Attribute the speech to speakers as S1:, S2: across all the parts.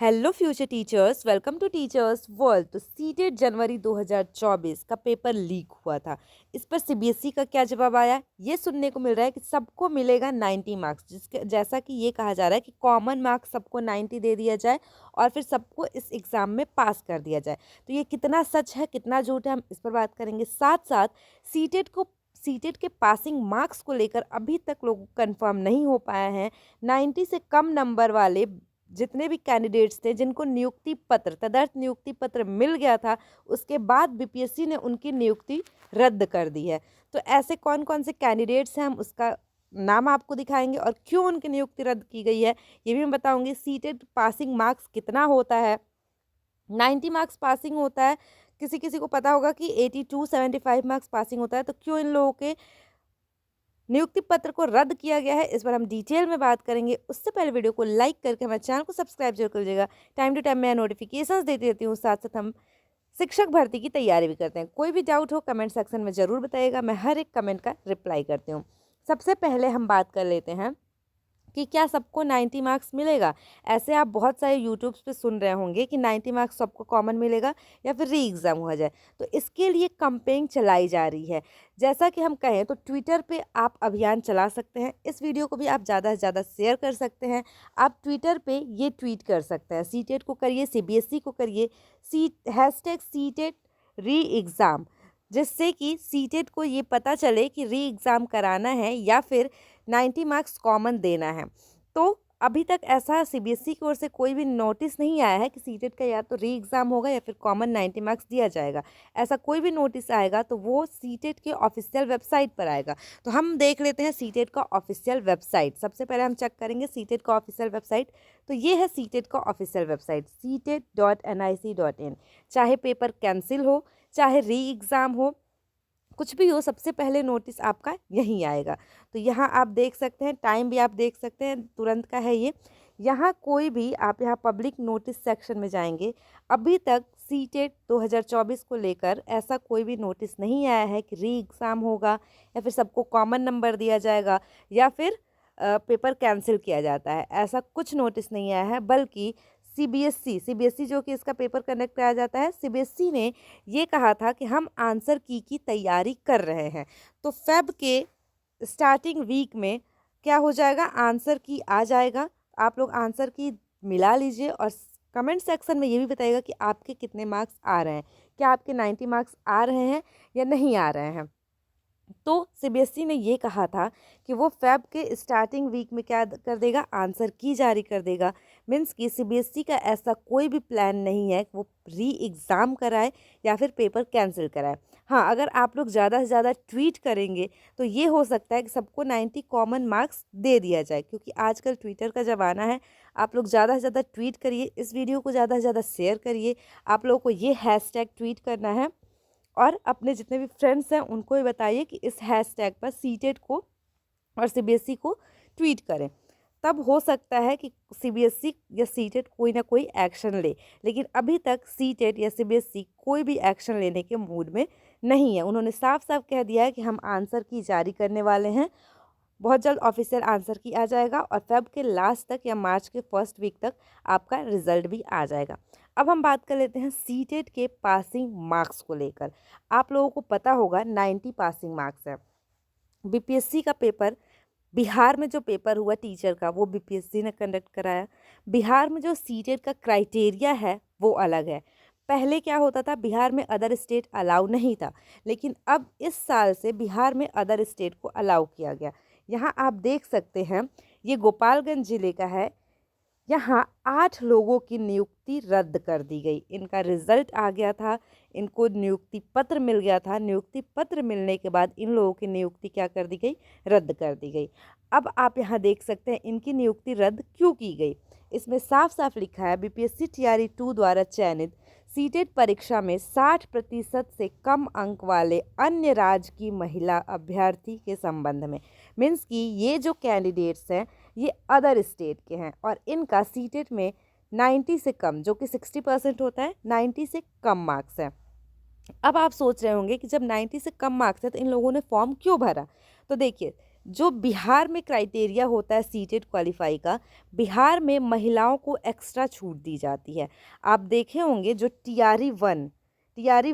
S1: Hello future teachers, welcome to teachers world. तो CTET जनवरी 2024 का पेपर लीक हुआ था। इस पर सीबीएसई का क्या जवाब आया, ये सुनने को मिल रहा है कि सबको मिलेगा 90 मार्क्स, जिसके जैसा कि ये कहा जा रहा है कि कॉमन मार्क्स सबको 90 दे दिया जाए और फिर सबको इस एग्ज़ाम में पास कर दिया जाए। तो ये कितना सच है कितना झूठ है, हम इस पर बात करेंगे। साथ साथ सीटेट के पासिंग मार्क्स को लेकर अभी तक लोग कंफर्म नहीं हो पाया है। 90 से कम नंबर वाले जितने भी कैंडिडेट्स थे, जिनको नियुक्ति पत्र तदर्थ नियुक्ति पत्र मिल गया था, उसके बाद बीपीएससी ने उनकी नियुक्ति रद्द कर दी है। तो ऐसे कौन कौन से कैंडिडेट्स हैं, हम उसका नाम आपको दिखाएंगे और क्यों उनकी नियुक्ति रद्द की गई है ये भी मैं बताऊंगी। सीटेट पासिंग मार्क्स कितना होता है, 90 मार्क्स पासिंग होता है, किसी किसी को पता होगा कि 82 75 मार्क्स पासिंग होता है। तो क्यों इन लोगों के नियुक्ति पत्र को रद्द किया गया है, इस पर हम डिटेल में बात करेंगे। उससे पहले वीडियो को लाइक करके हमारे चैनल को सब्सक्राइब जरूर कर लीजिएगा। टाइम टू टाइम मैं नोटिफिकेशंस देती रहती हूँ, साथ साथ हम शिक्षक भर्ती की तैयारी भी करते हैं। कोई भी डाउट हो कमेंट सेक्शन में ज़रूर बताइएगा, मैं हर एक कमेंट का रिप्लाई करती हूँ। सबसे पहले हम बात कर लेते हैं कि क्या सबको 90 मार्क्स मिलेगा। ऐसे आप बहुत सारे यूट्यूब पे सुन रहे होंगे कि 90 मार्क्स सबको कॉमन मिलेगा या फिर री एग्ज़ाम हो जाए। तो इसके लिए कैंपेन चलाई जा रही है। जैसा कि हम कहें तो ट्विटर पे आप अभियान चला सकते हैं। इस वीडियो को भी आप ज़्यादा से ज़्यादा शेयर कर सकते हैं। आप ट्विटर पे ये ट्वीट कर सकते हैं, सीटेट को करिए, सीबीएसई को करिए, #सीटेट री एग्ज़ाम, जिससे कि सीटेट को ये पता चले कि री एग्ज़ाम कराना है या फिर 90 मार्क्स कॉमन देना है। तो अभी तक ऐसा सीबीएसई की ओर से कोई भी नोटिस नहीं आया है कि सीटेट का या तो री एग्ज़ाम होगा या फिर कॉमन 90 मार्क्स दिया जाएगा। ऐसा कोई भी नोटिस आएगा तो वो सीटेट के ऑफिशियल वेबसाइट पर आएगा। तो हम देख लेते हैं सीटेट का ऑफिशियल वेबसाइट। सबसे पहले हम चेक करेंगे सीटेट का ऑफिशियल वेबसाइट। तो ये है सीटेट का ऑफिशियल वेबसाइट setet.nic.in। चाहे पेपर कैंसिल हो, चाहे री एग्ज़ाम हो, कुछ भी हो, सबसे पहले नोटिस आपका यहीं आएगा। तो यहाँ आप देख सकते हैं, टाइम भी आप देख सकते हैं, तुरंत का है ये। यहाँ कोई भी आप यहाँ पब्लिक नोटिस सेक्शन में जाएंगे, अभी तक सीटेट 2024 को लेकर ऐसा कोई भी नोटिस नहीं आया है कि री एग्ज़ाम होगा या फिर सबको कॉमन नंबर दिया जाएगा या फिर पेपर कैंसिल किया जाता है। ऐसा कुछ नोटिस नहीं आया है, बल्कि सीबीएसई जो कि इसका पेपर कंडक्ट कराया जाता है, सीबीएसई ने ये कहा था कि हम आंसर की तैयारी कर रहे हैं। तो फेब के स्टार्टिंग वीक में क्या हो जाएगा, आंसर की आ जाएगा। आप लोग आंसर की मिला लीजिए और कमेंट सेक्शन में ये भी बताइएगा कि आपके कितने मार्क्स आ रहे हैं, क्या आपके 90 मार्क्स आ रहे हैं या नहीं आ रहे हैं। तो सीबीएसई ने ये कहा था कि वो फेब के स्टार्टिंग वीक में क्या कर देगा, आंसर की जारी कर देगा। मीन्स कि सीबीएसई का ऐसा कोई भी प्लान नहीं है कि वो री एग्ज़ाम कराए या फिर पेपर कैंसिल कराए। हाँ, अगर आप लोग ज़्यादा से ज़्यादा ट्वीट करेंगे तो ये हो सकता है कि सबको 90 कॉमन मार्क्स दे दिया जाए, क्योंकि आजकल ट्विटर का ज़माना है। आप लोग ज़्यादा से ज़्यादा ट्वीट करिए, इस वीडियो को ज़्यादा से ज़्यादा शेयर करिए। आप लोगों को ये हैशटैग ट्वीट करना है और अपने जितने भी फ्रेंड्स हैं उनको भी बताइए कि इस हैशटैग पर सीटेट को और सीबीएसई को ट्वीट करें। तब हो सकता है कि सीबीएसई या सीटेट कोई ना कोई एक्शन ले। लेकिन अभी तक सीटेट या सीबीएसई कोई भी एक्शन लेने के मूड में नहीं है। उन्होंने साफ साफ कह दिया है कि हम आंसर की जारी करने वाले हैं। बहुत जल्द ऑफिशियल आंसर की आ जाएगा और फेब के लास्ट तक या मार्च के फर्स्ट वीक तक आपका रिजल्ट भी आ जाएगा। अब हम बात कर लेते हैं सीटेट के पासिंग मार्क्स को लेकर। आप लोगों को पता होगा 90 पासिंग मार्क्स है। बीपीएससी का पेपर, बिहार में जो पेपर हुआ टीचर का, वो बीपीएससी ने कंडक्ट कराया। बिहार में जो सीटेट का क्राइटेरिया है वो अलग है। पहले क्या होता था, बिहार में अदर स्टेट अलाउ नहीं था, लेकिन अब इस साल से बिहार में अदर स्टेट को अलाउ किया गया। यहाँ आप देख सकते हैं, ये गोपालगंज जिले का है। यहाँ 8 लोगों की नियुक्ति रद्द कर दी गई। इनका रिजल्ट आ गया था, इनको नियुक्ति पत्र मिल गया था। नियुक्ति पत्र मिलने के बाद इन लोगों की नियुक्ति क्या कर दी गई, रद्द कर दी गई। अब आप यहाँ देख सकते हैं इनकी नियुक्ति रद्द क्यों की गई। इसमें साफ साफ लिखा है, बीपीएससी टीआरई 2 द्वारा चयनित सीटेट परीक्षा में 60% से कम अंक वाले अन्य राज्य की महिला अभ्यर्थी के संबंध में। मीन्स कि ये जो कैंडिडेट्स हैं ये अदर स्टेट के हैं और इनका सीटेट में 90 से कम, जो कि 60% होता है, 90 से कम मार्क्स हैं। अब आप सोच रहे होंगे कि जब 90 से कम मार्क्स है तो इन लोगों ने फॉर्म क्यों भरा। तो देखिए, जो बिहार में क्राइटेरिया होता है सीटेट क्वालिफाई का, बिहार में महिलाओं को एक्स्ट्रा छूट दी जाती है। आप देखे होंगे जो टीआरई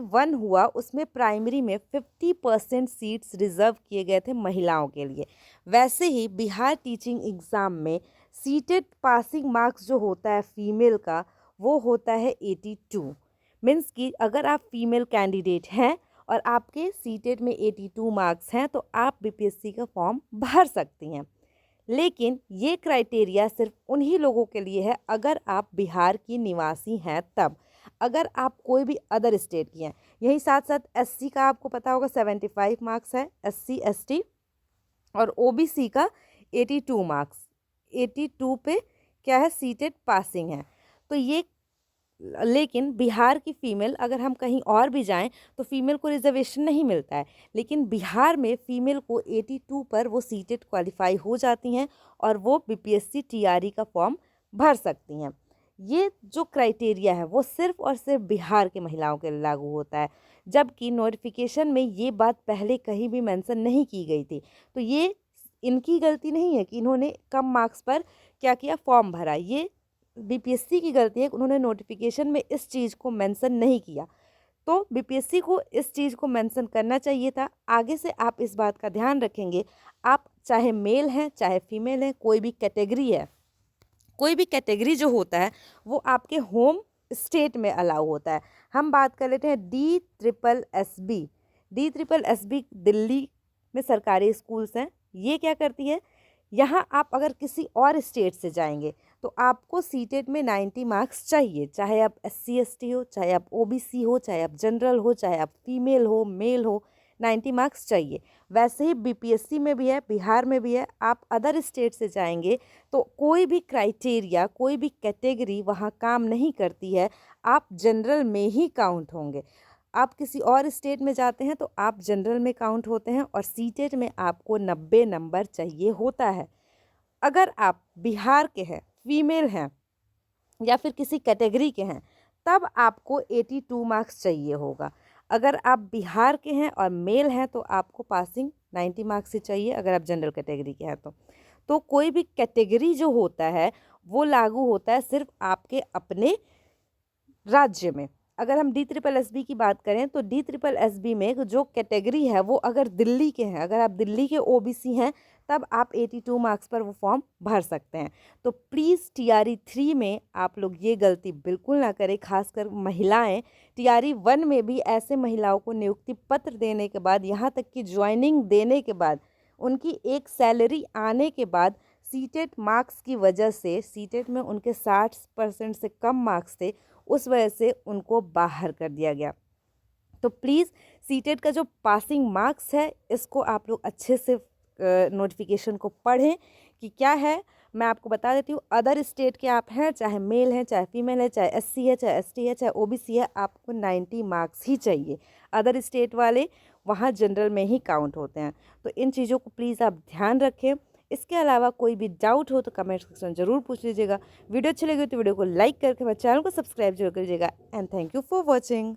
S1: 1 हुआ उसमें प्राइमरी में 50% सीट्स रिजर्व किए गए थे महिलाओं के लिए। वैसे ही बिहार टीचिंग एग्ज़ाम में सीटेट पासिंग मार्क्स जो होता है फीमेल का वो होता है 82। मीन्स कि अगर आप फीमेल कैंडिडेट हैं और आपके सीटेट में 82 मार्क्स हैं तो आप बीपीएससी का फॉर्म भर सकती हैं। लेकिन ये क्राइटेरिया सिर्फ उन्हीं लोगों के लिए है अगर आप बिहार की निवासी हैं तब। अगर आप कोई भी अदर स्टेट की हैं, यही साथ साथ एससी का आपको पता होगा 75 मार्क्स है, एससी एसटी, और ओबीसी का 82 मार्क्स, 82 पे क्या है सीटेट पासिंग है। तो ये लेकिन बिहार की फ़ीमेल अगर हम कहीं और भी जाएं तो फ़ीमेल को रिजर्वेशन नहीं मिलता है, लेकिन बिहार में फ़ीमेल को 82 पर वो सीटेट क्वालिफाई हो जाती हैं और वो बीपीएससी टीआरई का फॉर्म भर सकती हैं। ये जो क्राइटेरिया है वो सिर्फ और सिर्फ बिहार के महिलाओं के लिए लागू होता है, जबकि नोटिफिकेशन में ये बात पहले कहीं भी मेंशन नहीं की गई थी। तो ये इनकी गलती नहीं है कि इन्होंने कम मार्क्स पर क्या किया, फॉर्म भरा। ये बीपीएससी की गलती है कि उन्होंने नोटिफिकेशन में इस चीज़ को मेंशन नहीं किया। तो बीपीएससी को इस चीज़ को मेंशन करना चाहिए था। आगे से आप इस बात का ध्यान रखेंगे, आप चाहे मेल हैं चाहे फीमेल हैं, कोई भी कैटेगरी है, कोई भी कैटेगरी जो होता है वो आपके होम स्टेट में अलाउ होता है। हम बात कर लेते हैं DSSB। DSSB दिल्ली में सरकारी स्कूल्स हैं। ये क्या करती है, यहाँ आप अगर किसी और स्टेट से जाएंगे तो आपको सीटेट में 90 मार्क्स चाहिए, चाहे आप SC ST हो, चाहे आप OBC हो, चाहे आप जनरल हो, चाहे आप फीमेल हो मेल हो, 90 मार्क्स चाहिए। वैसे ही बीपीएससी में भी है, बिहार में भी है। आप अदर स्टेट से जाएंगे तो कोई भी क्राइटेरिया, कोई भी कैटेगरी वहाँ काम नहीं करती है, आप जनरल में ही काउंट होंगे। आप किसी और स्टेट में जाते हैं तो आप जनरल में काउंट होते हैं और सीटेट में आपको 90 नंबर चाहिए होता है। अगर आप बिहार के हैं, फीमेल हैं या फिर किसी कैटेगरी के हैं तब आपको 82 मार्क्स चाहिए होगा। अगर आप बिहार के हैं और मेल हैं तो आपको पासिंग 90 मार्क्स से चाहिए, अगर आप जनरल कैटेगरी के हैं तो कोई भी कैटेगरी जो होता है वो लागू होता है सिर्फ आपके अपने राज्य में। अगर हम DSSB की बात करें तो DSSB में जो कैटेगरी है वो अगर दिल्ली के हैं, अगर आप दिल्ली के OBC हैं तब आप 82 मार्क्स पर वो फॉर्म भर सकते हैं। तो प्लीज़ TRE 3 में आप लोग ये गलती बिल्कुल ना करें, खासकर महिलाएं। TRE 1 में भी ऐसे महिलाओं को नियुक्ति पत्र देने के बाद, यहाँ तक कि ज्वाइनिंग देने के बाद, उनकी एक सैलरी आने के बाद सीटेट मार्क्स की वजह से, सीटेट में उनके 60% से कम मार्क्स थे, उस वजह से उनको बाहर कर दिया गया। तो प्लीज़ सीटेट का जो पासिंग मार्क्स है इसको आप लोग अच्छे से नोटिफिकेशन को पढ़ें कि क्या है। मैं आपको बता देती हूँ, अदर स्टेट के आप हैं, चाहे मेल हैं चाहे फीमेल है, चाहे SC है चाहे ST है चाहे OBC है, आपको 90 मार्क्स ही चाहिए। अदर स्टेट वाले वहाँ जनरल में ही काउंट होते हैं। तो इन चीज़ों को प्लीज़ आप ध्यान रखें। इसके अलावा कोई भी डाउट हो तो कमेंट सेक्शन जरूर पूछ लीजिएगा। वीडियो अच्छी लगी तो वीडियो को लाइक करके मेरे चैनल को सब्सक्राइब जरूर करिएगा। And thank you for watching.